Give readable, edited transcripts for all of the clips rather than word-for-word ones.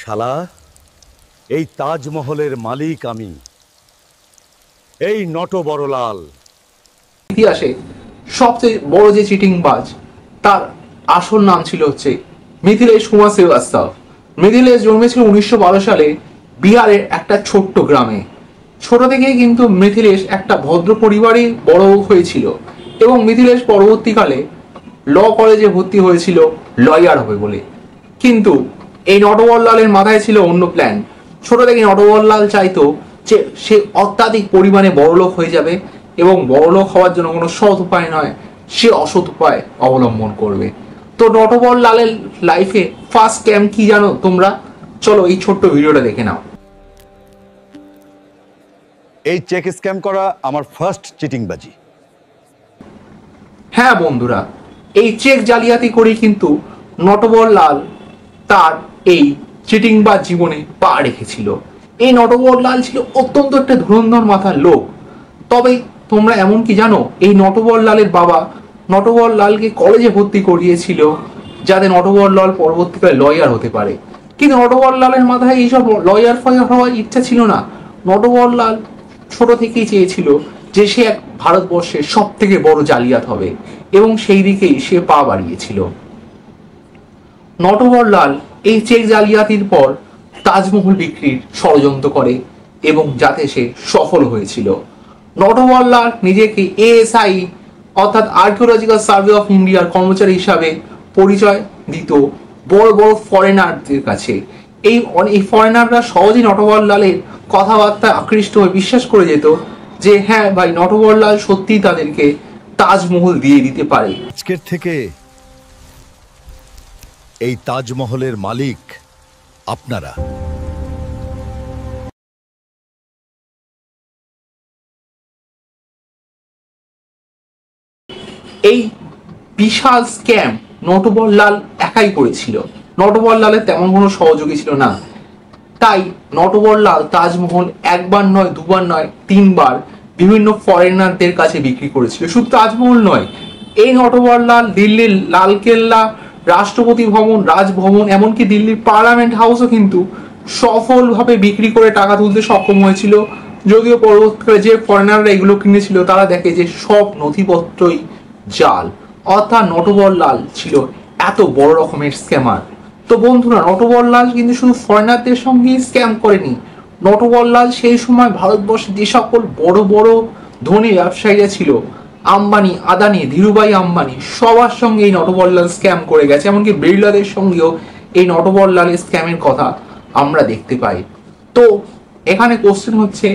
শালা, এই তাজমহলের মালিক আমি, এই নটবরলাল। ইতিহাসে সবচেয়ে বড় যে চিটিংবাজ, তার আসল নাম ছিল হচ্ছে মিথিলেশ কুমার শ্রীবাস্তব। মিথিলেশ জন্মেছিল 1912 সালে বিহারের একটা ছোট্ট গ্রামে। ছোট থেকেই কিন্তু মিথিলেশ একটা ভদ্র পরিবারে বড় হয়েছিল এবং মিথিলেশ পরবর্তীকালে ল কলেজে ভর্তি হয়েছিল লয়ার হবে বলে। কিন্তু এই নটবরলালের মাথায় ছিল অন্য প্ল্যান। ছোট থেকে নটবরলাল চাইতো যে সে অত্যাধিক পরিমাণে বড়লোক হয়ে যাবে এবং বড়লোক হওয়ার জন্য কোনো সৎ উপায় নয়, সে অসৎ উপায় অবলম্বন করবে। তো নটবরলালের লাইফে ফার্স্ট স্ক্যাম কি জানো তোমরা? চলো এই ছোট্ট ভিডিওটা দেখে নাও। এই চেক স্ক্যাম করা আমার ফার্স্ট চিটিংবাজি। হ্যাঁ বন্ধুরা, এই চেক জালিয়াতি করে কিন্তু নটবরলাল তার এই চিটিংবাজ জীবনে পা রেখেছিল। এই নটবরলাল ছিল অত্যন্ত একটা ধুরন্ধর মাথার লোক। তবে তোমরা এমন কি জানো, এই নটবরলালের বাবা নটবরলালকে কলেজে ভর্তি করিয়েছিল যাতে নটবরলাল পরবর্তীকালে লয়ার হতে পারে। কিন্তু নটবরলালের মাথায় এইসব লয়ার ফয়ার হওয়ার ইচ্ছা ছিল না। নটবরলাল ছোট থেকেই চেয়েছিল যে সে এক ভারতবর্ষের সব থেকে বড় জালিয়াত হবে এবং সেই দিকেই সে পা বাড়িয়েছিল। নটবরলাল এই চেক জালিয়াতির পর তাজমহল বিক্রির ষড়যন্ত্র করে এবং যাতে সে সফল হয়েছিল। নটবরলাল নিজেকে এএসআই অর্থাৎ আর্কিওলজিক্যাল সার্ভে অফ ইন্ডিয়ার কর্মচারী হিসাবে পরিচয় দিত বড় বড় ফরেনারদের কাছে। এই ফরেনাররা সহজেই নটবরলালের কথাবার্তা আকৃষ্ট হয়ে বিশ্বাস করে যেত যে হ্যাঁ ভাই, নটবরলাল সত্যিই তাদেরকে তাজমহল দিয়ে দিতে পারে। আজকের থেকে এই তাজমহলের মালিক আপনারা। এই বিশাল স্ক্যাম নটবরলাল একাই করেছিল। নটবরলালের তেমন কোনো সহযোগী ছিল না। তাই নটবরলাল তাজমহল একবার নয়, দুবার নয়, তিনবার বিভিন্ন ফরেনারদের কাছে বিক্রি করেছিল। শুধু তাজমহল নয়, এই নটবরলাল দিল্লির লালকেল্লা, রাষ্ট্রপতি ভবন, রাজভবন, এমনকি দিল্লির পার্লামেন্ট হাউসও কিন্তু সফলভাবে বিক্রি করে টাকা তুলতে সক্ষম হয়েছিল। যদিও পরবর্তীকালে যে ফরেনাররা এগুলো কিনেছিল তারা দেখে যে সব নথিপত্রই জাল, অর্থাৎ নটবরলাল ছিল এত বড় রকমের স্ক্যামার। তো বন্ধুরা, নটবরলাল কিন্তু শুধু ফরেনারদের সঙ্গে স্ক্যাম করেনি। নটবরলাল সেই সময় ভারতবর্ষে যে সকল বড় বড় ধনী ব্যবসায়ীরা ছিল, আম্বানি, আদানি, ধীরুভাই আম্বানি, সবার সঙ্গে এই নটবরলাল স্ক্যাম করে গেছে। এমনকি বিড়লাদের সঙ্গেও এই নটবরলালের স্ক্যামের কথা আমরা দেখতে পাই। তো এখানে কোশ্চেন হচ্ছে,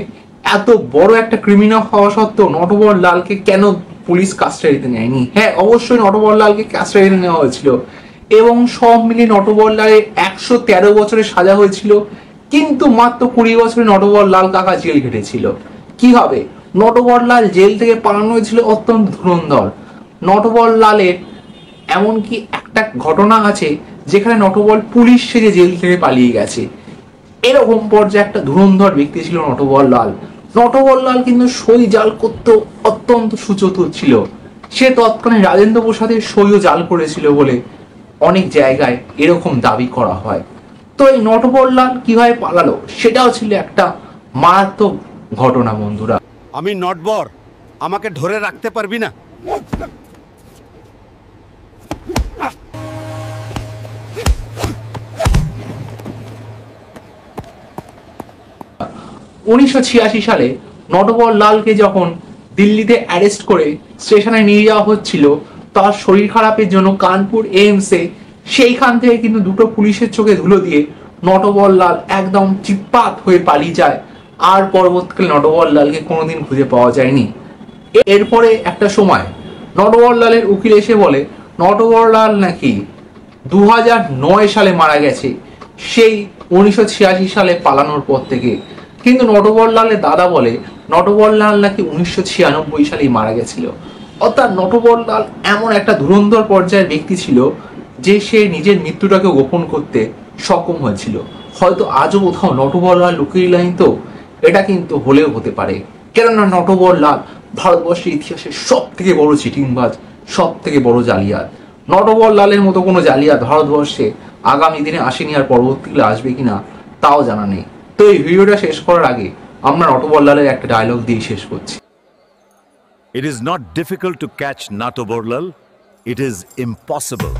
এত বড় একটা ক্রিমিনাল হওয়া সত্ত্বেও নটবরলালকে কেন পুলিশ কাস্টাডিতে নেয়নি? হ্যাঁ, অবশ্যই নটবরলালকে কাস্টাডিতে নেওয়া হয়েছিল এবং সব মিলিয়ে নটবরলালের 113 বছরের সাজা হয়েছিল। কিন্তু মাত্র 20 বছরে নটবরলাল কাকা জেল খেটেছিল। কি হবে? নটবরলাল জেল থেকে পালানো হয়েছিল অত্যন্ত ধুরন্ধর। নটবরলালের এমনকি একটা ঘটনা আছে যেখানে নটবর পুলিশ সেজে জেল থেকে পালিয়ে গেছে। এরকম পর্যায়ে একটা ধুরন্ধর ব্যক্তি ছিল নটবরলাল। নটবরলাল কিন্তু সই জাল করতে অত্যন্ত সুচতুর ছিল। সে তৎকালীন রাজেন্দ্র প্রসাদের সইও জাল করেছিল বলে অনেক জায়গায় এরকম দাবি করা হয়। তো এই নটবরলাল কিভাবে পালালো সেটাও ছিল একটা মারাত্মক ঘটনা বন্ধুরা। আমি নটবর, আমাকে ধরে রাখতে পারবি না। 1986 সালে নটবরলালকে যখন দিল্লিতে অ্যারেস্ট করে স্টেশনে নিয়ে যাওয়া হচ্ছিল তার শরীর খারাপের জন্য কানপুর এইমসে, সেইখান থেকে কিন্তু দুটো পুলিশের চোখে ধুলো দিয়ে নটবরলাল একদম চিৎপাত হয়ে পালিয়ে যায়। আর পরবর্তীকালে নটবরলালকে কোনোদিন খুঁজে পাওয়া যায়নি। এরপরে একটা সময় নটবরলালের উকিল এসে বলে নটবরলাল নাকি 2009 সালে মারা গেছে, সেই 1986 সালে পালানোর পর থেকে। কিন্তু নটবরলালের দাদা বলে নটবরলাল নাকি 1996 সালেই মারা গেছিল। অর্থাৎ নটবরলাল এমন একটা ধুরন্ধর পর্যায়ের ব্যক্তি ছিল যে সে নিজের মৃত্যুটাকে গোপন করতে সক্ষম হয়েছিল। হয়তো আজও কোথাও নটবরলাল লুকিয়ে লাইন, তো এটা কিন্তু হলেও হতে পারে, কেননা নটবরলাল ভারতবর্ষের ইতিহাসের সব থেকে বড় চিটিংবাজ, সব থেকে বড় জালিয়াত। নটবর লালের মতো কোনো জালিয়াত ভারতবর্ষে আগামী দিনে আসেনি, আর পরবর্তীকালে আসবে কিনা তাও জানা নেই। তো এই ভিডিওটা শেষ করার আগে আমরা নটবর লালের একটা ডায়লগ দিয়ে শেষ করছি। It is not difficult to catch Nato Borlal. It is impossible